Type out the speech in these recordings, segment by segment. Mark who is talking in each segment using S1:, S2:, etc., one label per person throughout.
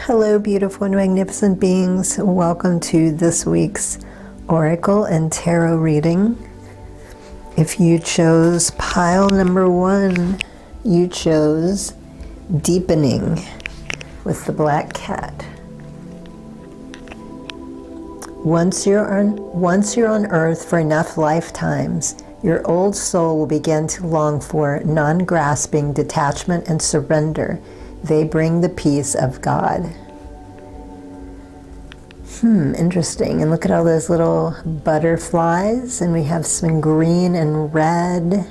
S1: Hello, beautiful and magnificent beings. Welcome to this week's Oracle and Tarot reading. If you chose pile number 1, you chose Deepening with the black cat. Once you're on earth for enough lifetimes, your old soul will begin to long for non-grasping detachment and surrender. They bring the peace of God. Interesting. And look at all those little butterflies. And we have some green and red.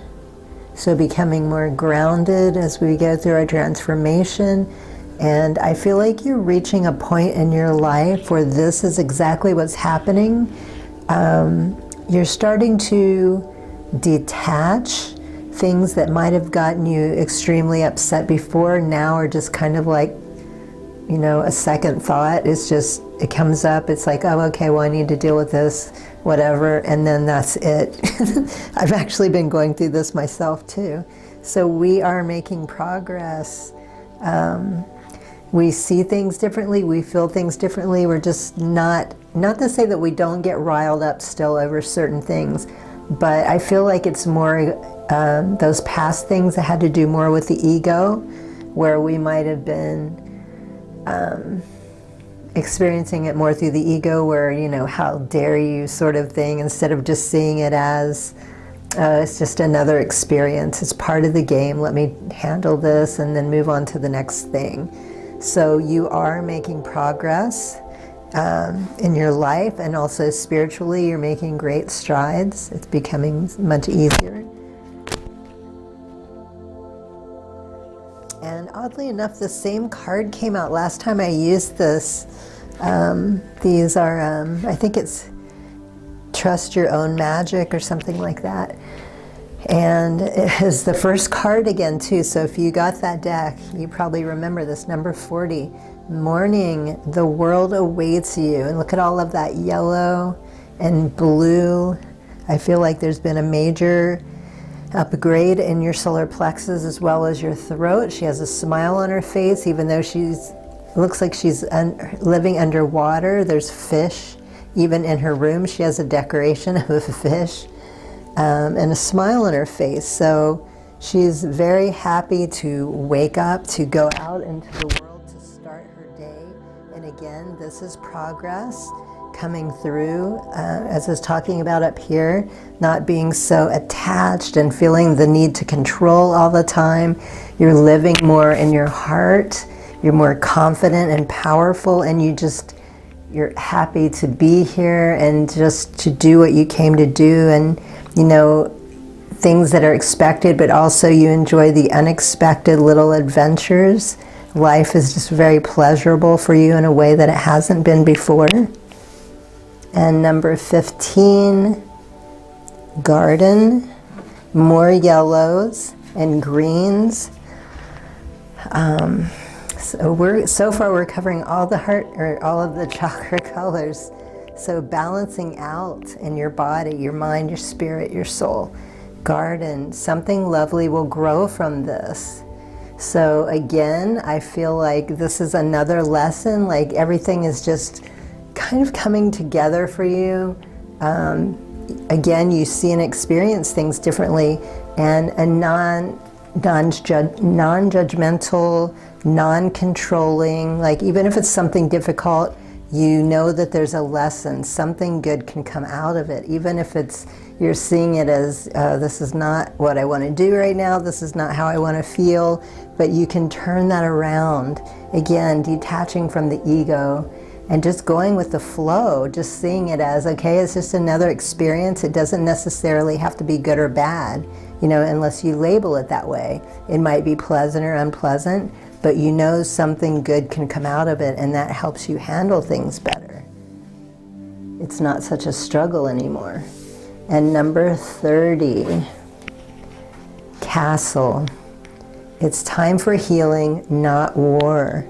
S1: So becoming more grounded as we go through our transformation. And I feel like you're reaching a point in your life where this is exactly what's happening. You're starting to detach. Things that might have gotten you extremely upset before now are just kind of like, a second thought. It's just, it comes up, it's like, oh, okay, well, I need to deal with this, whatever, and then that's it. I've actually been going through this myself too. So we are making progress. We see things differently, we feel things differently. We're just not to say that we don't get riled up still over certain things, but I feel like it's more those past things that had to do more with the ego, where we might have been experiencing it more through the ego, where, how dare you sort of thing, instead of just seeing it as, it's just another experience. It's part of the game. Let me handle this and then move on to the next thing. So you are making progress in your life, and also spiritually, you're making great strides. It's becoming much easier. And oddly enough, the same card came out last time I used this. These are, I think it's Trust Your Own Magic or something like that. And it is the first card again too. So if you got that deck, you probably remember this, number 40. Morning, the world awaits you. And look at all of that yellow and blue. I feel like there's been a major upgrade in your solar plexus as well as your throat. She has a smile on her face, even though looks like she's living underwater. There's fish. Even in her room, she has a decoration of a fish and a smile on her face. So she's very happy to wake up, to go out into the world, to start her day. And again, this is progress coming through, as I was talking about up here, not being so attached and feeling the need to control all the time. You're living more in your heart. You're more confident and powerful, and you're happy to be here and just to do what you came to do, and things that are expected, but also you enjoy the unexpected little adventures. Life is just very pleasurable for you in a way that it hasn't been before. And number 15, Garden, more yellows and greens. So far we're covering all the heart, or all of the chakra colors. So balancing out in your body, your mind, your spirit, your soul. Garden, something lovely will grow from this. So again, I feel like this is another lesson, like everything is just kind of coming together for you. Again, you see and experience things differently, and a non-judgmental, non-controlling, like even if it's something difficult, you know that there's a lesson, something good can come out of it, even if you're seeing it as this is not what I want to do right now, this is not how I want to feel, but you can turn that around. Again, detaching from the ego and just going with the flow, just seeing it as, okay, it's just another experience. It doesn't necessarily have to be good or bad, unless you label it that way. It might be pleasant or unpleasant, but something good can come out of it, and that helps you handle things better. It's not such a struggle anymore. And number 30, Castle. It's time for healing, not war.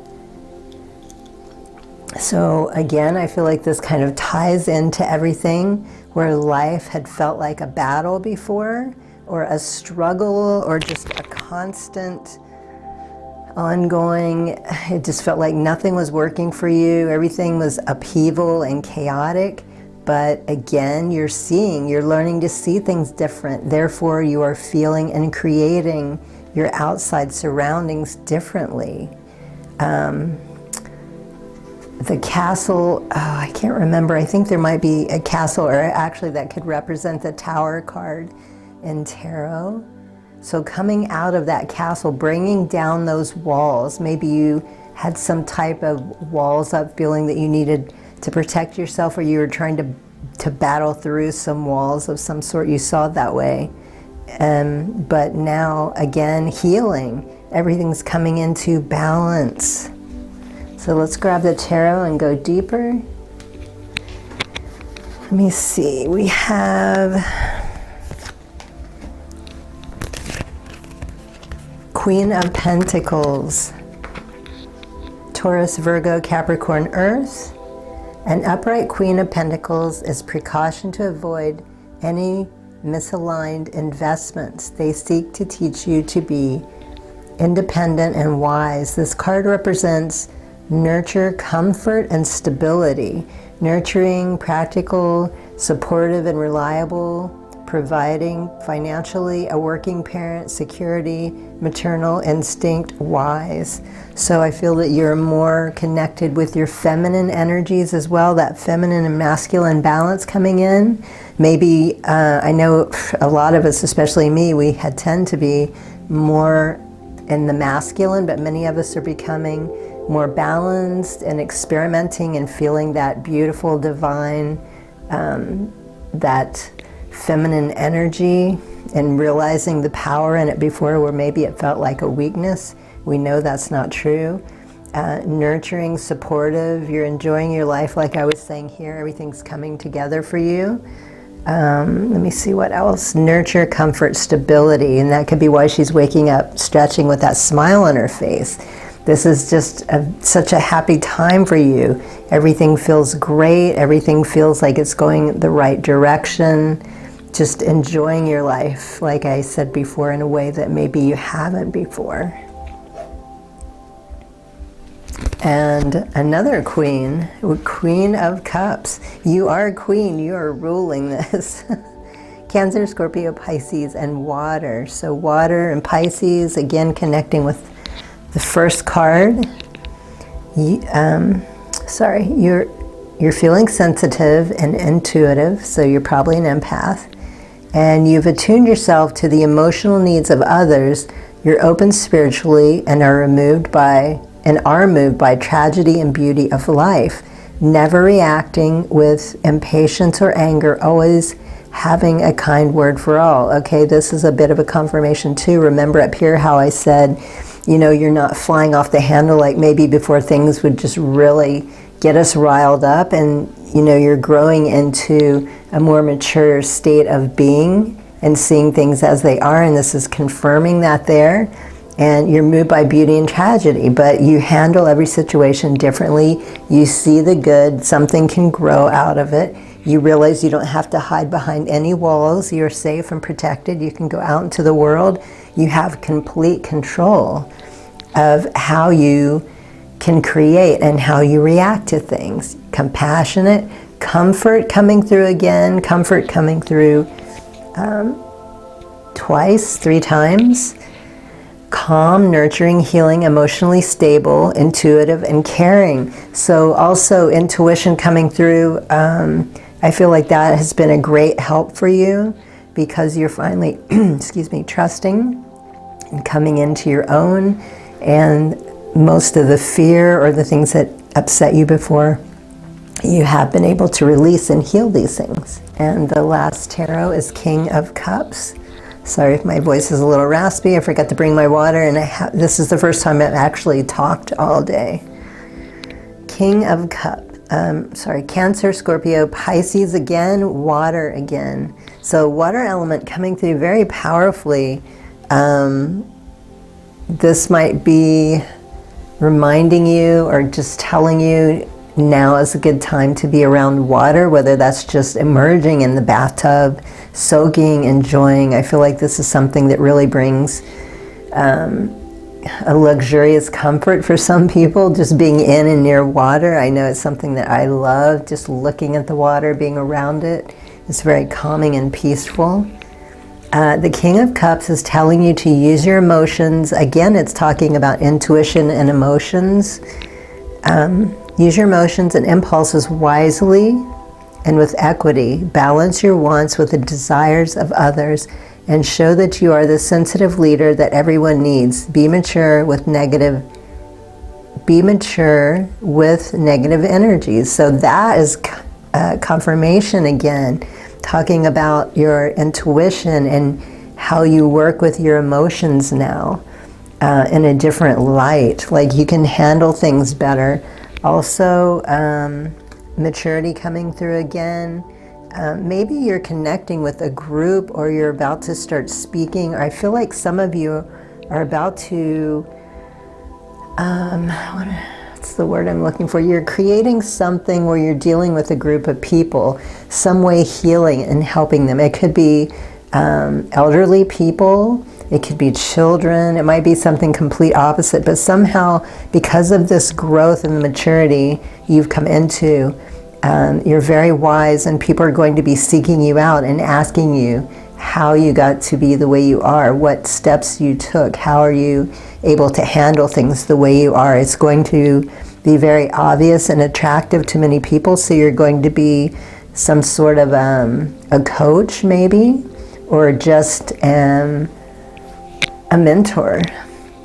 S1: So again, I feel like this kind of ties into everything, where life had felt like a battle before, or a struggle, or just a constant ongoing. It just felt like nothing was working for you. Everything was upheaval and chaotic. But again, you're learning to see things different. Therefore, you are feeling and creating your outside surroundings differently. The castle, I can't remember. I think there might be a castle, or actually that could represent the Tower card in tarot. So coming out of that castle, bringing down those walls. Maybe you had some type of walls up, feeling that you needed to protect yourself, or you were trying to battle through some walls of some sort. You saw it that way. But now, again, healing. Everything's coming into balance. So let's grab the tarot and go deeper. Let me see. We have Queen of Pentacles, Taurus, Virgo, Capricorn, Earth. An upright Queen of Pentacles is precaution to avoid any misaligned investments. They seek to teach you to be independent and wise. This card represents nurture, comfort, and stability. Nurturing, practical, supportive, and reliable. Providing financially, a working parent, security, maternal instinct, wise. So I feel that you're more connected with your feminine energies as well, that feminine and masculine balance coming in. Maybe, I know a lot of us, especially me, we tend to be more in the masculine, but many of us are becoming more balanced and experimenting and feeling that beautiful, divine, that feminine energy, and realizing the power in it before, where maybe it felt like a weakness. We know that's not true. Nurturing, supportive, you're enjoying your life, like I was saying here, everything's coming together for you. Let me see what else. Nurture, comfort, stability, and that could be why she's waking up stretching with that smile on her face. This is just such a happy time for you. Everything feels great. Everything feels like it's going the right direction. Just enjoying your life, like I said before, in a way that maybe you haven't before. And another queen, Queen of Cups. You are a queen. You are ruling this. Cancer, Scorpio, Pisces, and water. So water and Pisces, again, connecting with the first card. You're feeling sensitive and intuitive, so you're probably an empath. And you've attuned yourself to the emotional needs of others. You're open spiritually and are moved by tragedy and beauty of life. Never reacting with impatience or anger, always having a kind word for all. Okay, this is a bit of a confirmation too. Remember up here how I said, you're not flying off the handle like maybe before things would just really get us riled up, and you're growing into a more mature state of being and seeing things as they are, and this is confirming that there. And you're moved by beauty and tragedy, but you handle every situation differently. You see the good, something can grow out of it. You realize you don't have to hide behind any walls. You're safe and protected. You can go out into the world. You have complete control of how you can create and how you react to things. Compassionate, comfort coming through again, comfort coming through three times. Calm, nurturing, healing, emotionally stable, intuitive, and caring. So also intuition coming through. I feel like that has been a great help for you, because you're finally, trusting and coming into your own, and most of the fear or the things that upset you before, you have been able to release and heal these things. And the last tarot is King of Cups. Sorry if my voice is a little raspy. I forgot to bring my water, and this is the first time I've actually talked all day. King of Cups. Cancer, Scorpio, Pisces again, water again. So water element coming through very powerfully. This might be reminding you or just telling you now is a good time to be around water, whether that's just emerging in the bathtub, soaking, enjoying. I feel like this is something that really brings a luxurious comfort for some people, just being in and near water. I know it's something that I love, just looking at the water, being around it. It's very calming and peaceful. The King of Cups is telling you to use your emotions. Again, it's talking about intuition and emotions. Use your emotions and impulses wisely and with equity. Balance your wants with the desires of others and show that you are the sensitive leader that everyone needs. Be mature with negative energies. So that is confirmation again, talking about your intuition and how you work with your emotions now in a different light. Like you can handle things better. Also, maturity coming through again. Maybe you're connecting with a group, or you're about to start speaking, or I feel like some of you are about to, what's the word I'm looking for? You're creating something where you're dealing with a group of people, some way healing and helping them. It could be elderly people, it could be children, it might be something complete opposite, but somehow because of this growth and maturity you've come into, you're very wise, and people are going to be seeking you out and asking you how you got to be the way you are, what steps you took, how are you able to handle things the way you are. It's going to be very obvious and attractive to many people, so you're going to be some sort of a coach maybe, or just a mentor.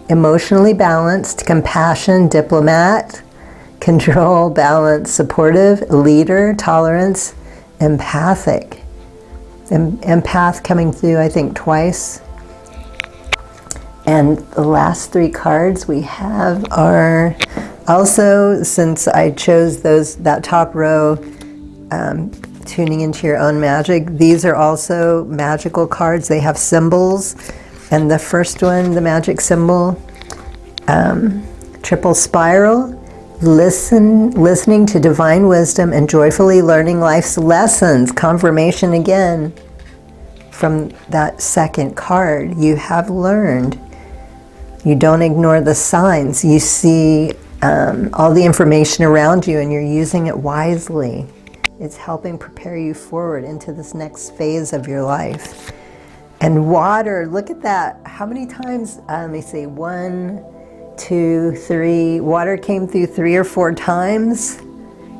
S1: Emotionally balanced, compassion, diplomat, control, balance, supportive, leader, tolerance, empathic. Empath coming through, I think, twice. And the last three cards we have are also, since I chose that top row, tuning into your own magic, these are also magical cards. They have symbols. And the first one, the magic symbol, triple spiral, listening to divine wisdom and joyfully learning life's lessons. Confirmation again from that second card. You have learned. You don't ignore the signs. You see all the information around you and you're using it wisely. It's helping prepare you forward into this next phase of your life. And water, look at that. How many times, let me see, 1, 2, 3, water came through 3 or 4 times.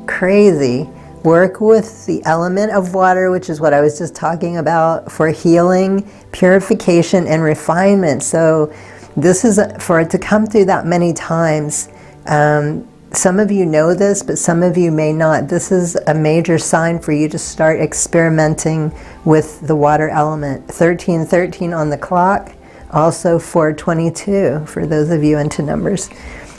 S1: Crazy. Work with the element of water, which is what I was just talking about, for healing, purification, and refinement. So this is for it to come through that many times. Some of you know this, but some of you may not. This is a major sign for you to start experimenting with the water element. 1313 on the clock, also 422 for those of you into numbers.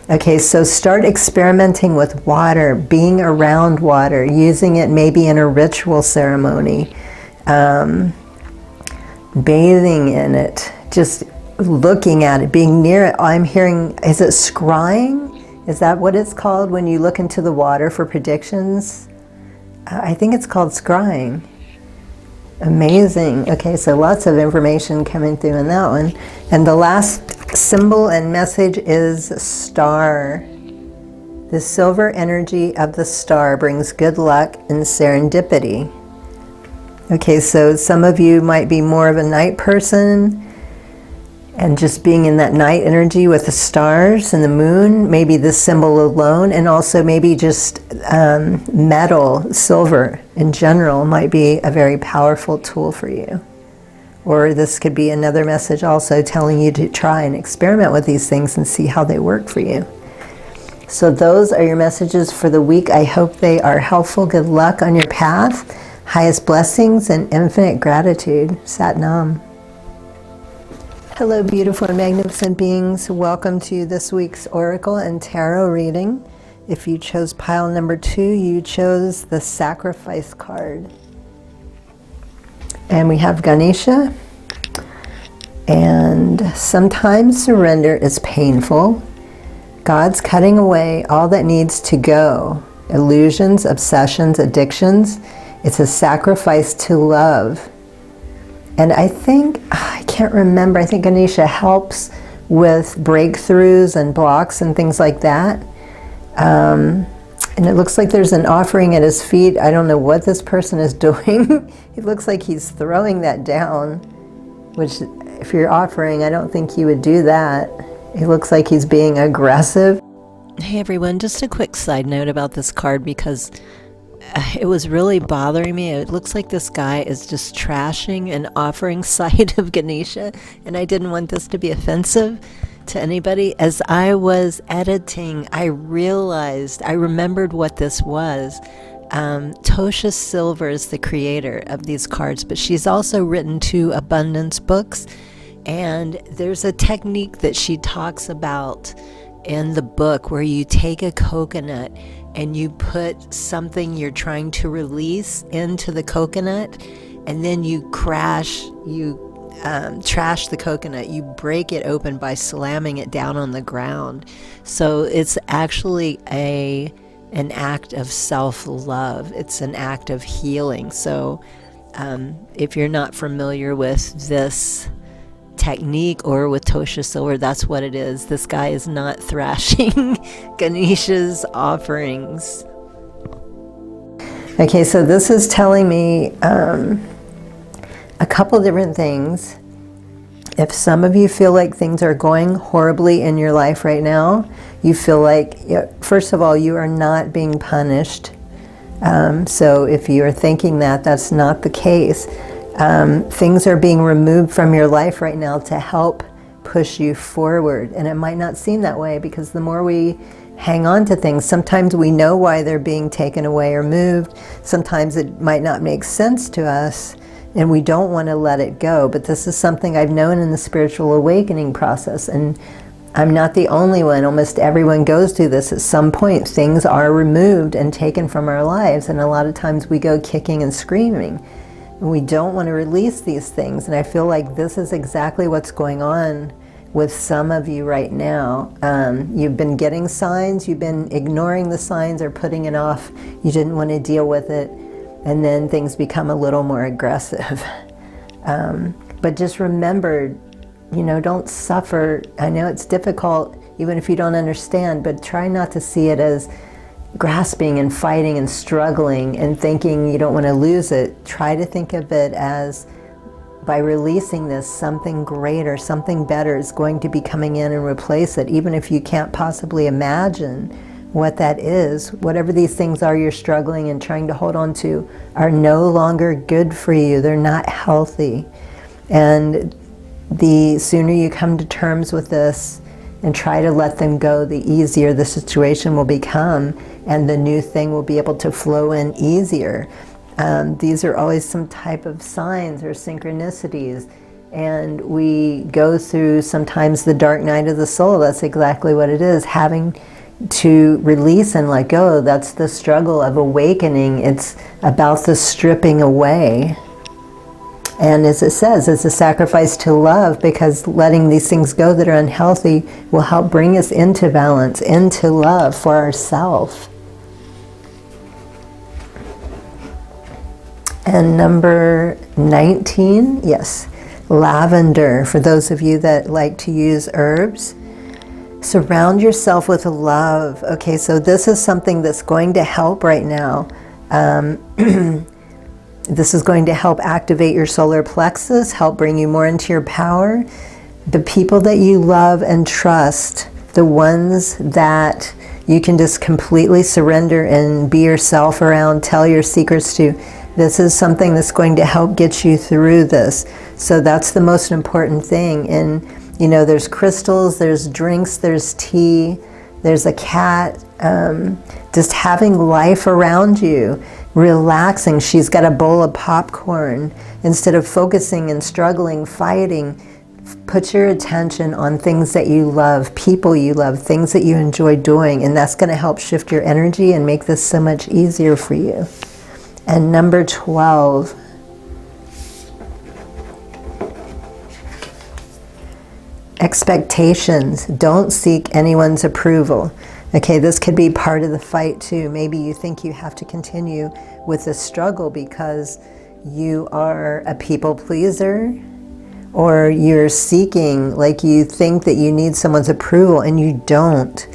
S1: Okay, so start experimenting with water, being around water, using it maybe in a ritual ceremony, bathing in it, just looking at it, being near it. I'm hearing, is it scrying? Is that what it's called when you look into the water for predictions? I think it's called scrying. Amazing. Okay, so lots of information coming through in that one. And the last symbol and message is star. The silver energy of the star brings good luck and serendipity. Okay, so some of you might be more of a night person, and just being in that night energy with the stars and the moon, maybe this symbol alone, and also maybe just metal, silver in general might be a very powerful tool for you. Or this could be another message also telling you to try and experiment with these things and see how they work for you. So those are your messages for the week. I hope they are helpful. Good luck on your path. Highest blessings and infinite gratitude. Sat Nam. Hello, beautiful and magnificent beings. Welcome to this week's Oracle and Tarot reading. If you chose pile number 2, you chose the Sacrifice card. And we have Ganesha. And sometimes surrender is painful. God's cutting away all that needs to go. Illusions, obsessions, addictions. It's a sacrifice to love. And I think, I can't remember, I think Ganesha helps with breakthroughs and blocks and things like that. And it looks like there's an offering at his feet. I don't know what this person is doing. It looks like he's throwing that down, which if you're offering, I don't think you would do that. It looks like he's being aggressive. Hey everyone, just a quick side note about this card because it was really bothering me. It looks like this guy is just trashing an offering site of Ganesha, and I didn't want this to be offensive to anybody. As I was editing, I remembered what this was. Tosha Silver is the creator of these cards, but she's also written 2 abundance books, and there's a technique that she talks about in the book where you take a coconut and you put something you're trying to release into the coconut, and then you trash the coconut. You break it open by slamming it down on the ground. So it's actually an act of self-love. It's an act of healing. So if you're not familiar with this technique or with Tosha Silver, that's what it is. This guy is not thrashing Ganesha's offerings. Okay, so this is telling me a couple different things. If some of you feel like things are going horribly in your life right now, you feel like, first of all, you are not being punished. So if you are thinking that, that's not the case. Things are being removed from your life right now to help push you forward. And it might not seem that way because the more we hang on to things, sometimes we know why they're being taken away or moved. Sometimes it might not make sense to us, and we don't want to let it go. But this is something I've known in the spiritual awakening process, and I'm not the only one. Almost everyone goes through this at some point. Things are removed and taken from our lives, and a lot of times we go kicking and screaming. And we don't want to release these things, and I feel like this is exactly what's going on with some of you right now. You've been getting signs, you've been ignoring the signs or putting it off. You didn't want to deal with it, and then things become a little more aggressive. But just remember, don't suffer. I know it's difficult, even if you don't understand, but try not to see it as grasping and fighting and struggling and thinking you don't want to lose it. Try to think of it as, by releasing this, something greater, something better is going to be coming in and replace it, even if you can't possibly imagine what that is. Whatever these things are you're struggling and trying to hold on to are no longer good for you. They're not healthy. And the sooner you come to terms with this and try to let them go, the easier the situation will become, and the new thing will be able to flow in easier. These are always some type of signs or synchronicities, and we go through sometimes the dark night of the soul. That's exactly what it is, having to release and let go. That's the struggle of awakening. It's about the stripping away. And as it says, it's a sacrifice to love, because letting these things go that are unhealthy will help bring us into balance, into love for ourselves. And number 19, yes, lavender. For those of you that like to use herbs, surround yourself with love. Okay, so this is something that's going to help right now. This is going to help activate your solar plexus, help bring you more into your power. The people that you love and trust, the ones that you can just completely surrender and be yourself around, tell your secrets to, this is something that's going to help get you through this. So that's the most important thing. And there's crystals, there's drinks, there's tea, there's a cat, just having life around you, relaxing. She's got a bowl of popcorn. Instead of focusing and struggling, fighting, put your attention on things that you love, people you love, things that you enjoy doing, and that's going to help shift your energy and make this so much easier for you. And number 12, expectations. Don't seek anyone's approval. Okay, this could be part of the fight too. Maybe you think you have to continue with this struggle because you are a people pleaser, or you're seeking, like you think that you need someone's approval and you don't.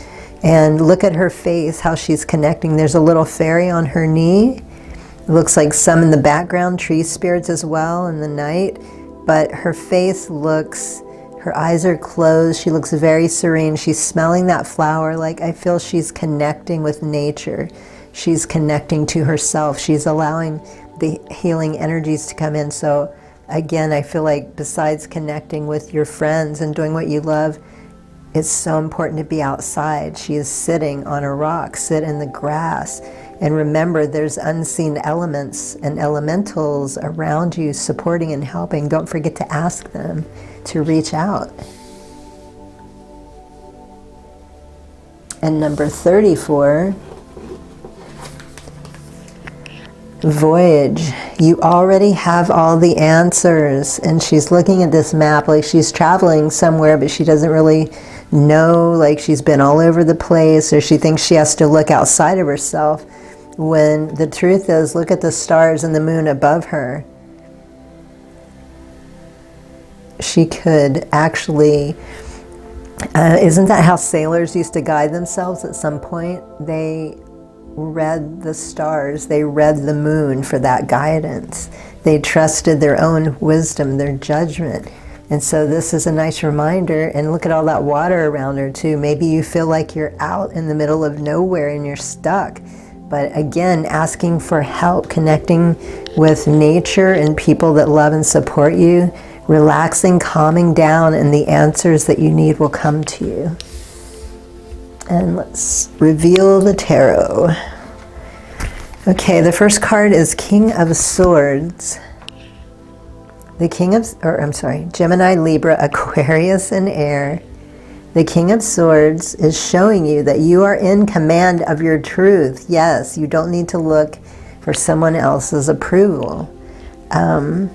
S1: And look at her face, how she's connecting. There's a little fairy on her knee. It looks like some in the background, tree spirits as well in the night. But her face looks, her eyes are closed. She looks very serene. She's smelling that flower. Like, I feel she's connecting with nature. She's connecting to herself. She's allowing the healing energies to come in. So again, I feel like besides connecting with your friends and doing what you love, it's so important to be outside. She is sitting on a rock, sit in the grass. And remember, there's unseen elements and elementals around you supporting and helping. Don't forget to ask them to reach out. And number 34, voyage. You already have all the answers. And she's looking at this map like she's traveling somewhere, but she doesn't really know, like she's been all over the place, or she thinks she has to look outside of herself, when the truth is, look at the stars and the moon above her. She could actually, isn't that how sailors used to guide themselves at some point? They read the stars, they read the moon for that guidance. They trusted their own wisdom, their judgment. And so this is a nice reminder. And look at all that water around her too. Maybe you feel like you're out in the middle of nowhere and you're stuck. But again, asking for help, connecting with nature and people that love and support you, relaxing, calming down, and the answers that you need will come to you. And let's reveal the tarot. Okay, the first card is King of Swords. The King of, Gemini, Libra, Aquarius, and Air. The King of Swords is showing you that you are in command of your truth. Yes, you don't need to look for someone else's approval. And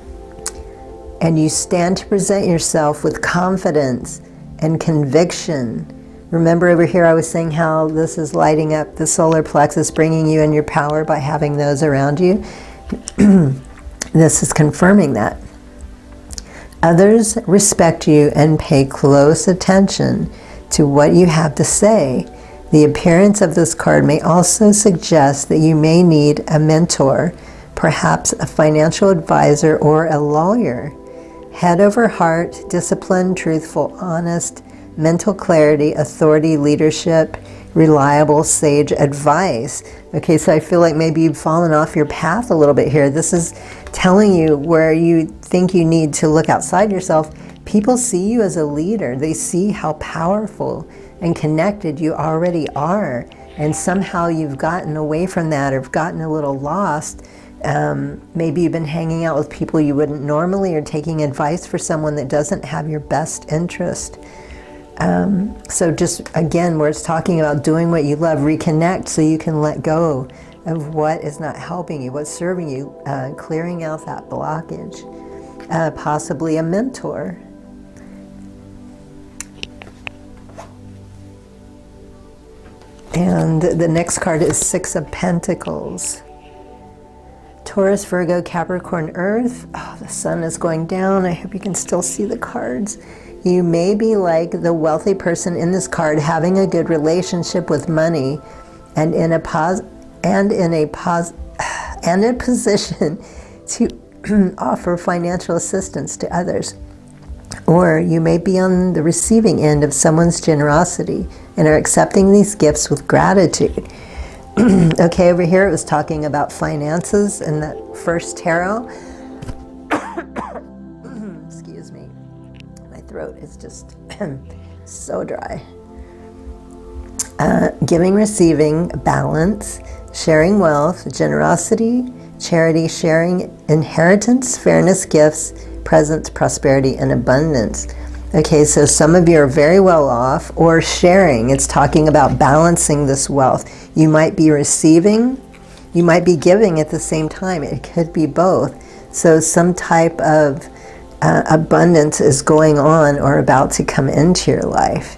S1: you stand to present yourself with confidence and conviction. Remember over here I was saying how this is lighting up the solar plexus, bringing you in your power by having those around you. This is confirming that. Others respect you and pay close attention to what you have to say. The appearance of this card may also suggest that you may need a mentor, perhaps a financial advisor or a lawyer. Head over heart, discipline, truthful, honest, mental clarity, authority, leadership, reliable, sage advice. Okay, so I feel like maybe you've fallen off your path a little bit here. This is telling you where you think you need to look outside yourself. People see you as a leader. They see how powerful and connected you already are. And somehow you've gotten away from that or gotten a little lost. Maybe you've been hanging out with people you wouldn't normally, or taking advice for someone that doesn't have your best interest. So just again, where it's talking about doing what you love, reconnect so you can let go of what is not helping you, what's serving you, clearing out that blockage. Possibly a mentor. And the next card is Six of Pentacles. Taurus, Virgo, Capricorn, Earth. Oh, the sun is going down. I hope you can still see the cards. You may be like the wealthy person in this card, having a good relationship with money and in a position to offer financial assistance to others. Or you may be on the receiving end of someone's generosity and are accepting these gifts with gratitude. Okay, over here it was talking about finances in that first tarot. Excuse me. My throat is just so dry. Giving, receiving, balance, sharing wealth, generosity, charity, sharing, inheritance, fairness, gifts, presence, prosperity, and abundance. Okay, so some of you are very well off, or sharing. It's talking about balancing this wealth. You might be receiving, you might be giving at the same time. It could be both. So some type of abundance is going on or about to come into your life.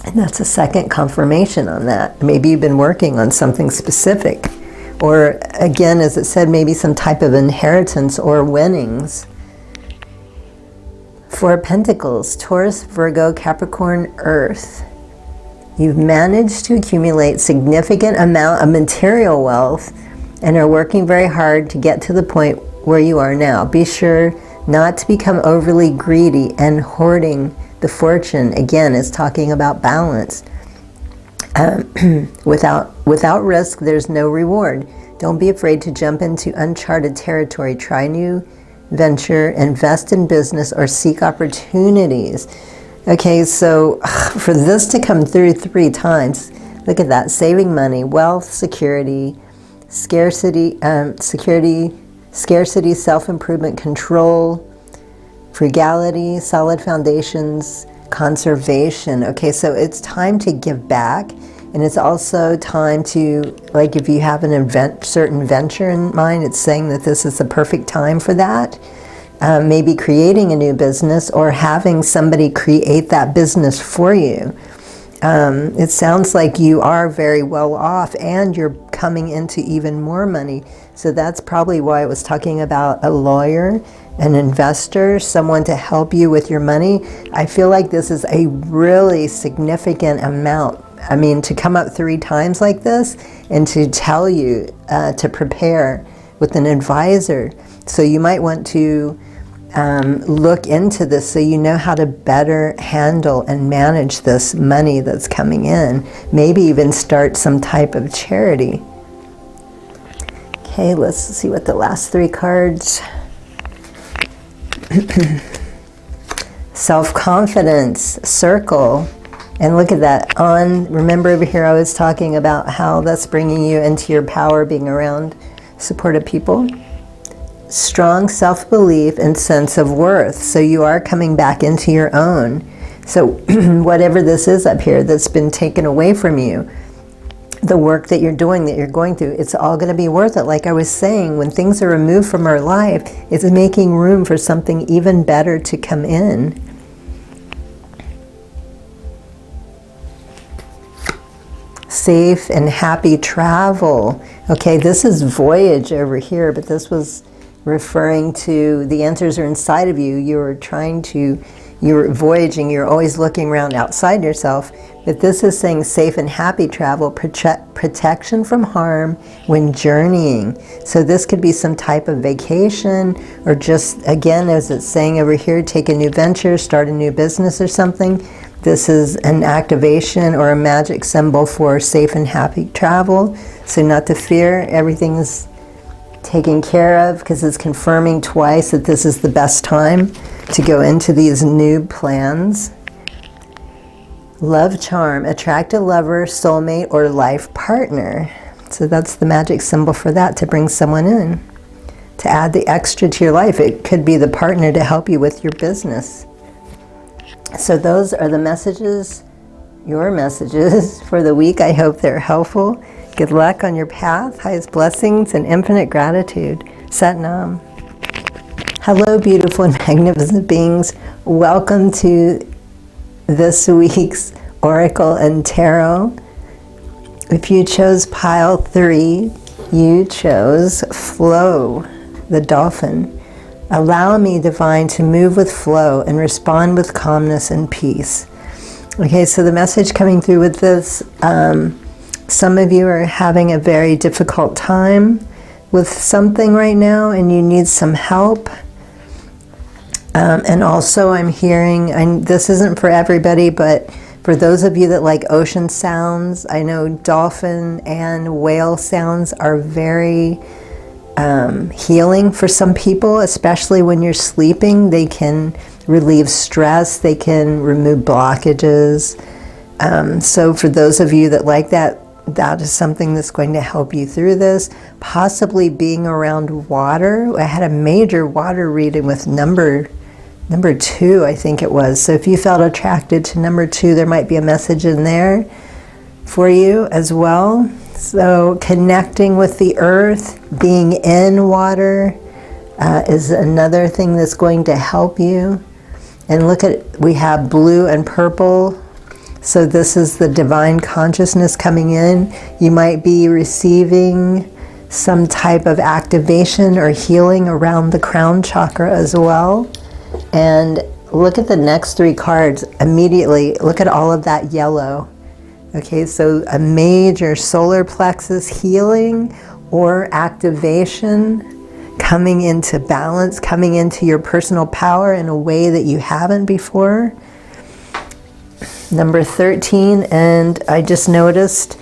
S1: And that's a second confirmation on that. Maybe you've been working on something specific. Or again, as it said, maybe some type of inheritance or winnings. Four of Pentacles, Taurus, Virgo, Capricorn, Earth. You've managed to accumulate significant amount of material wealth and are working very hard to get to the point where you are now. Be sure not to become overly greedy and hoarding the fortune. Again, it's talking about balance. Without risk, there's no reward. Don't be afraid to jump into uncharted territory. Try new venture, invest in business, or seek opportunities. Okay, so for this to come through 3 times, look at that. Saving money, wealth, security, scarcity, self-improvement, control, frugality, solid foundations, conservation. Okay, so it's time to give back. And it's also time to, like, if you have an certain venture in mind, it's saying that this is the perfect time for that. Maybe creating a new business or having somebody create that business for you. It sounds like you are very well off and you're coming into even more money. So that's probably why it was talking about a lawyer, an investor, someone to help you with your money. I feel like this is a really significant amount. I mean, to come up 3 times like this and to tell you to prepare with an advisor. So you might want to look into this so you know how to better handle and manage this money that's coming in. Maybe even start some type of charity. Okay, let's see what the last 3 cards. Self-confidence, circle. And look at that. Remember over here I was talking about how that's bringing you into your power, being around supportive people. Strong self-belief and sense of worth. So you are coming back into your own. So whatever this is up here that's been taken away from you, the work that you're doing, that you're going through, it's all going to be worth it. Like I was saying, when things are removed from our life, it's making room for something even better to come in. Safe and happy travel. Okay, this is voyage over here, but this was referring to the answers are inside of you. You're voyaging, you're always looking around outside yourself. But this is saying safe and happy travel, protection from harm when journeying. So this could be some type of vacation, or just, again, as it's saying over here, take a new venture, start a new business or something. This is an activation or a magic symbol for safe and happy travel. So not to fear, everything's taken care of, because it's confirming twice that this is the best time to go into these new plans. Love charm, attract a lover, soulmate, or life partner. So that's the magic symbol for that, to bring someone in, to add the extra to your life. It could be the partner to help you with your business. So those are the messages, your messages for the week. I hope they're helpful. Good luck on your path, highest blessings and infinite gratitude. Sat Nam. Hello, beautiful and magnificent beings. Welcome to this week's Oracle and Tarot. If you chose pile 3, you chose Flow, the dolphin. Allow me, divine, to move with flow and respond with calmness and peace. Okay, so the message coming through with this, some of you are having a very difficult time with something right now and you need some help. And also I'm hearing, and this isn't for everybody, but for those of you that like ocean sounds, I know dolphin and whale sounds are very healing for some people, especially when you're sleeping. They can relieve stress, they can remove blockages. So for those of you that like that, that is something that's going to help you through this. Possibly being around water. I had a major water reading with number 2, I think it was. So if you felt attracted to number 2, there might be a message in there for you as well. So connecting with the earth, being in water is another thing that's going to help you. And look at, we have blue and purple. So this is the divine consciousness coming in. You might be receiving some type of activation or healing around the crown chakra as well. And look at the next 3 cards immediately. Look at all of that yellow. Okay, so a major solar plexus healing or activation, coming into balance, coming into your personal power in a way that you haven't before. Number 13, and I just noticed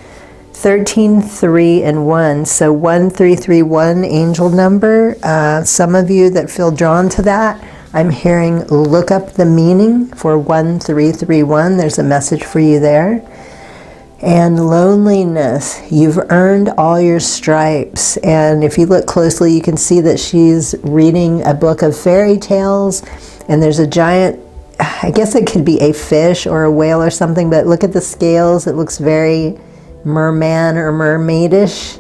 S1: 13, 3, and 1. So 1331 angel number. Some of you that feel drawn to that, I'm hearing look up the meaning for 1331. There's a message for you there. And loneliness, you've earned all your stripes. And if you look closely, you can see that she's reading a book of fairy tales, and there's a giant, I guess it could be a fish or a whale or something, but look at the scales. It looks very merman or mermaidish.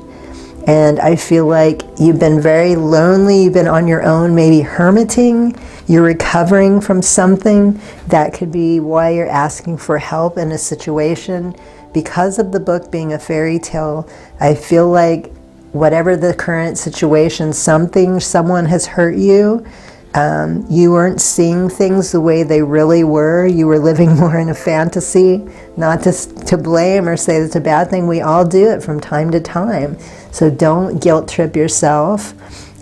S1: And I feel like you've been very lonely. You've been on your own, maybe hermiting. You're recovering from something. That could be why you're asking for help in a situation. Because of the book being a fairy tale, I feel like whatever the current situation, someone has hurt you. You weren't seeing things the way they really were. You were living more in a fantasy. Not to blame or say it's a bad thing. We all do it from time to time. So don't guilt trip yourself.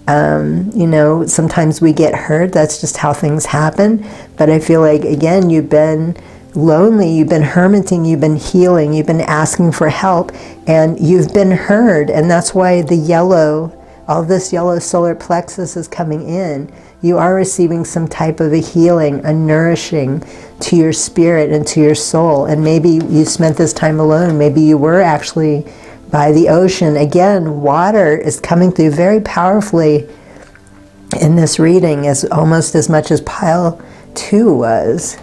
S1: You know, sometimes we get hurt. That's just how things happen. But I feel like, again, you've been lonely, you've been hermiting, you've been healing, you've been asking for help, and you've been heard. And that's why the yellow, all this yellow solar plexus is coming in. You are receiving some type of a healing, a nourishing to your spirit and to your soul. And maybe you spent this time alone. Maybe you were actually by the ocean. Again, water is coming through very powerfully in this reading, as almost as much as pile 2 was.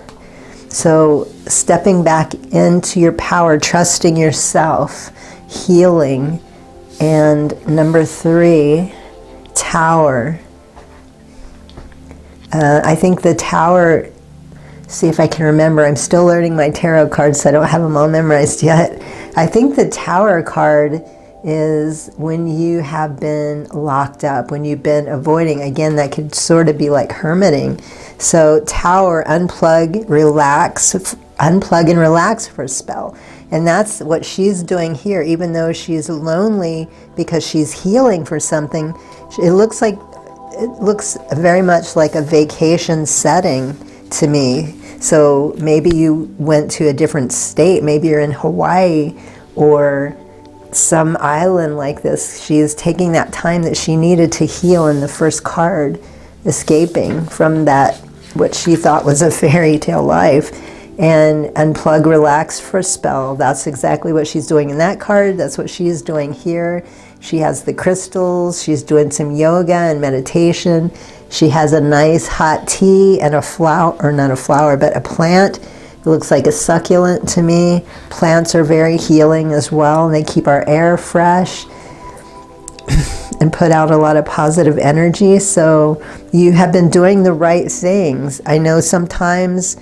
S1: So stepping back into your power, trusting yourself, healing. And number 3, Tower. I think the Tower, see if I can remember. I'm still learning my tarot cards, so I don't have them all memorized yet. I think the Tower card is when you have been locked up, when you've been avoiding. Again, that could sort of be like hermiting. So Tower, unplug, relax, unplug and relax for a spell. And that's what she's doing here, even though she's lonely because she's healing for something. It looks very much like a vacation setting to me. So maybe you went to a different state. Maybe you're in Hawaii or some island like this. She is taking that time that she needed to heal in the first card, escaping from that, what she thought was a fairy tale life, and unplug, relax for a spell. That's exactly what she's doing in that card. That's what she's doing here. She has the crystals. She's doing some yoga and meditation. She has a nice hot tea and a flower, or not a flower, but a plant. It looks like a succulent to me. Plants are very healing as well, and they keep our air fresh and put out a lot of positive energy. So you have been doing the right things. I know sometimes,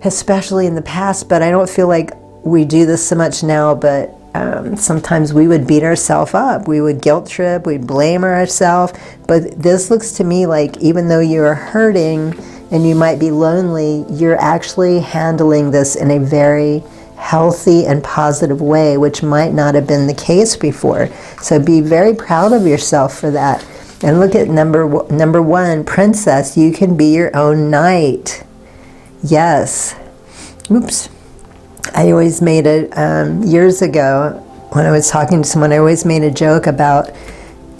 S1: especially in the past, but I don't feel like we do this so much now, but sometimes we would beat ourselves up. We would guilt trip, we'd blame ourselves. But this looks to me like even though you're hurting and you might be lonely, you're actually handling this in a very healthy and positive way, which might not have been the case before. So be very proud of yourself for that. And look at number 1, Princess, you can be your own knight. Yes. Oops. I always made it, years ago, when I was talking to someone, I always made a joke about,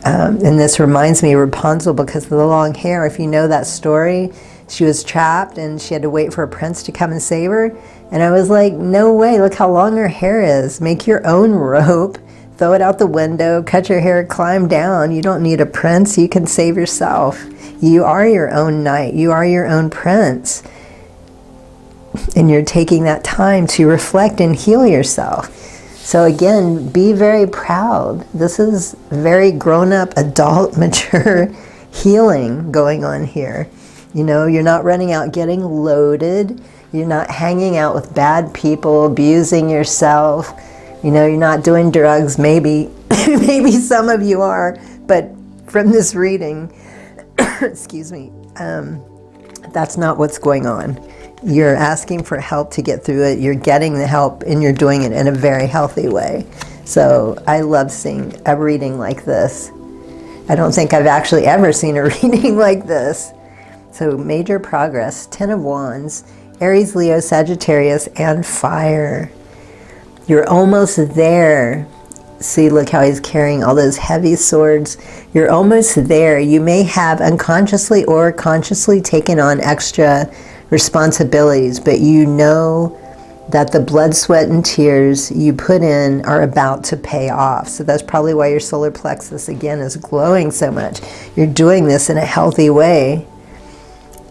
S1: and this reminds me of Rapunzel because of the long hair. If you know that story, she was trapped and she had to wait for a prince to come and save her. And I was like, no way, look how long her hair is. Make your own rope, throw it out the window, cut your hair, climb down. You don't need a prince, you can save yourself. You are your own knight, you are your own prince. And you're taking that time to reflect and heal yourself. So again, be very proud. This is very grown-up, adult, mature healing going on here. You know, you're not running out getting loaded. You're not hanging out with bad people, abusing yourself. You know, you're not doing drugs. Maybe, maybe some of you are, but from this reading, excuse me, That's not what's going on. You're asking for help to get through it. You're getting the help, and you're doing it in a very healthy way. So I love seeing a reading like this. I don't think I've actually ever seen a reading like this. So major progress, 10 of Wands, Aries, Leo, Sagittarius, and fire. You're almost there. See, look how he's carrying all those heavy swords. You're almost there. You may have unconsciously or consciously taken on extra responsibilities, but you know that the blood, sweat, and tears you put in are about to pay off. So that's probably why your solar plexus, again, is glowing so much. You're doing this in a healthy way.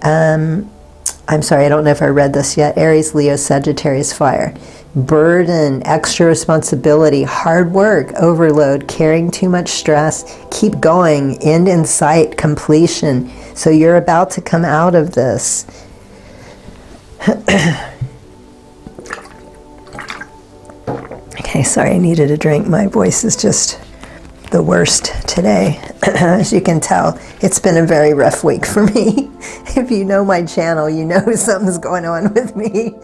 S1: I'm sorry, I don't know if I read this yet. Aries, Leo, Sagittarius, fire. Burden, extra responsibility, hard work, overload, carrying too much stress. Keep going, end in sight, completion. So you're about to come out of this. Okay, sorry, I needed a drink. My voice is just the worst today. As you can tell, it's been a very rough week for me. If you know my channel, you know something's going on with me.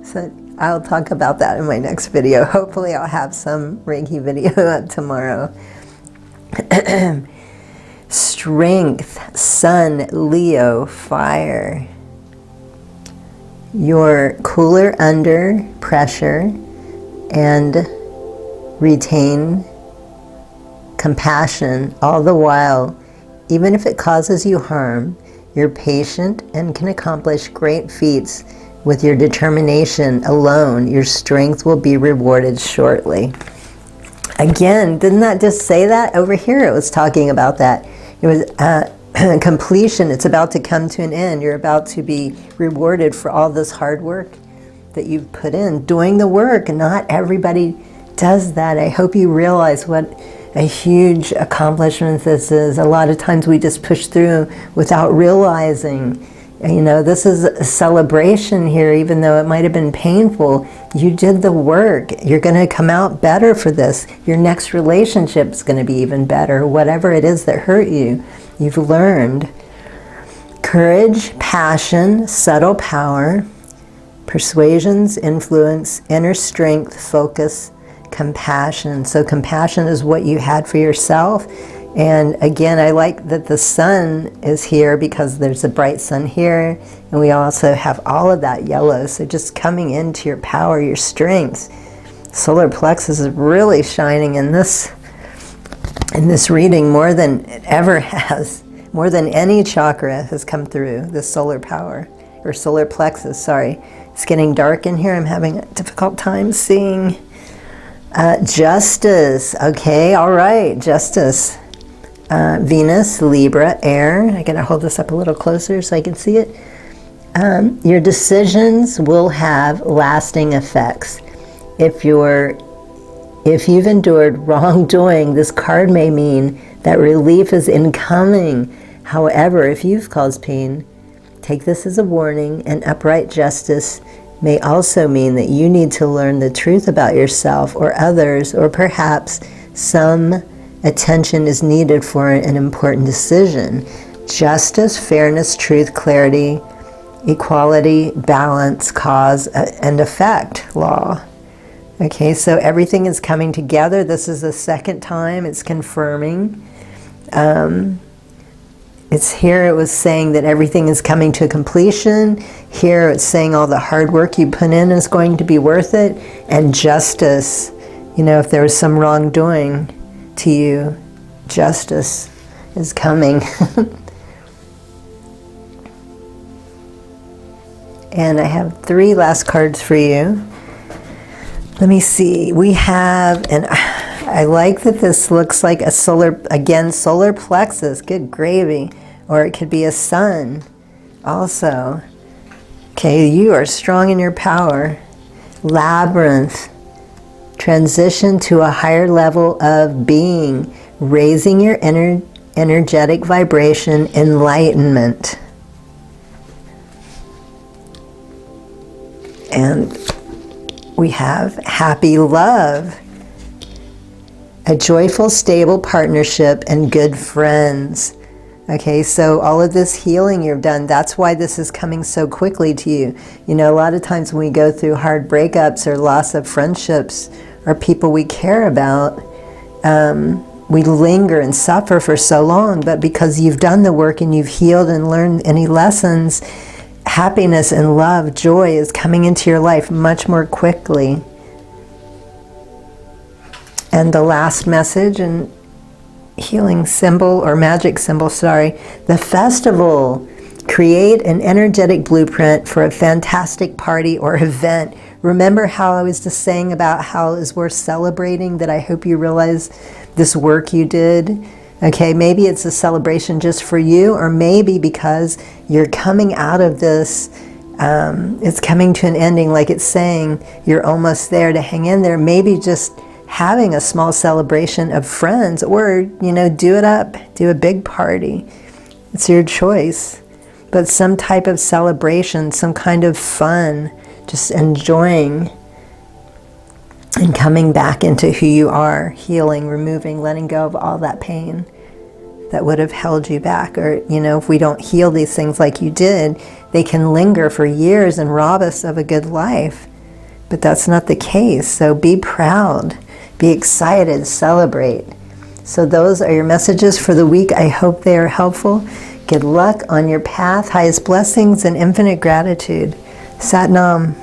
S1: So I'll talk about that in my next video. Hopefully I'll have some Reiki video up tomorrow. Strength, Sun, Leo, fire. You're cooler under pressure and retain compassion all the while. Even if it causes you harm, you're patient and can accomplish great feats with your determination alone. Your strength will be rewarded shortly. Again, didn't that just say that? Over here it was talking about that. It was completion. It's about to come to an end. You're about to be rewarded for all this hard work that you've put in, doing the work. Not everybody does that. I hope you realize what a huge accomplishment this is. A lot of times we just push through without realizing. You know, this is a celebration here, even though it might have been painful. You did the work. You're going to come out better for this. Your next relationship is going to be even better. Whatever it is that hurt you, you've learned. Courage, passion, subtle power, persuasions, influence, inner strength, focus, compassion. So compassion is what you had for yourself. And again, I like that the sun is here because there's a bright sun here, and we also have all of that yellow. So just coming into your power, your strength. Solar plexus is really shining in this reading more than it ever has. More than any chakra has come through this solar power, or solar plexus, sorry. It's getting dark in here. I'm having a difficult time seeing. Justice, okay, all right, justice. Venus, Libra, air. I gotta hold this up a little closer so I can see it. Your decisions will have lasting effects. If you've endured wrongdoing, this card may mean that relief is incoming. However, if you've caused pain, take this as a warning, and upright justice may also mean that you need to learn the truth about yourself or others, or perhaps some attention is needed for an important decision. Justice, fairness, truth, clarity, equality, balance, cause and effect law. Okay, so everything is coming together. This is the second time it's confirming. It's here it was saying that everything is coming to completion. Here it's saying all the hard work you put in is going to be worth it. And justice, you know, if there was some wrongdoing to you, justice is coming. And I have 3 last cards for you. Let me see. We have, and I like that this looks like a solar, again, solar plexus, good gravy, or it could be a sun also. Okay, you are strong in your power. Labyrinth. Transition to a higher level of being, raising your energetic vibration, enlightenment. And we have happy love, a joyful, stable partnership, and good friends. Okay, so all of this healing you've done, that's why this is coming so quickly to you. You know, a lot of times when we go through hard breakups or loss of friendships or people we care about, we linger and suffer for so long, but because you've done the work and you've healed and learned any lessons, happiness and love, joy is coming into your life much more quickly. And the last message and healing symbol or magic symbol, sorry, the festival. Create an energetic blueprint for a fantastic party or event. Remember how I was just saying about how it is worth celebrating, that I hope you realize this work you did. Okay, maybe it's a celebration just for you, or maybe because you're coming out of this, it's coming to an ending, like it's saying you're almost there, to hang in there. Maybe just having a small celebration of friends, or, you know, do it up, do a big party. It's your choice. But some type of celebration, some kind of fun, just enjoying and coming back into who you are, healing, removing, letting go of all that pain that would have held you back. Or, you know, if we don't heal these things like you did, they can linger for years and rob us of a good life. But that's not the case. So be proud. Be excited, celebrate. So those are your messages for the week. I hope they are helpful. Good luck on your path. Highest blessings and infinite gratitude. Sat Nam.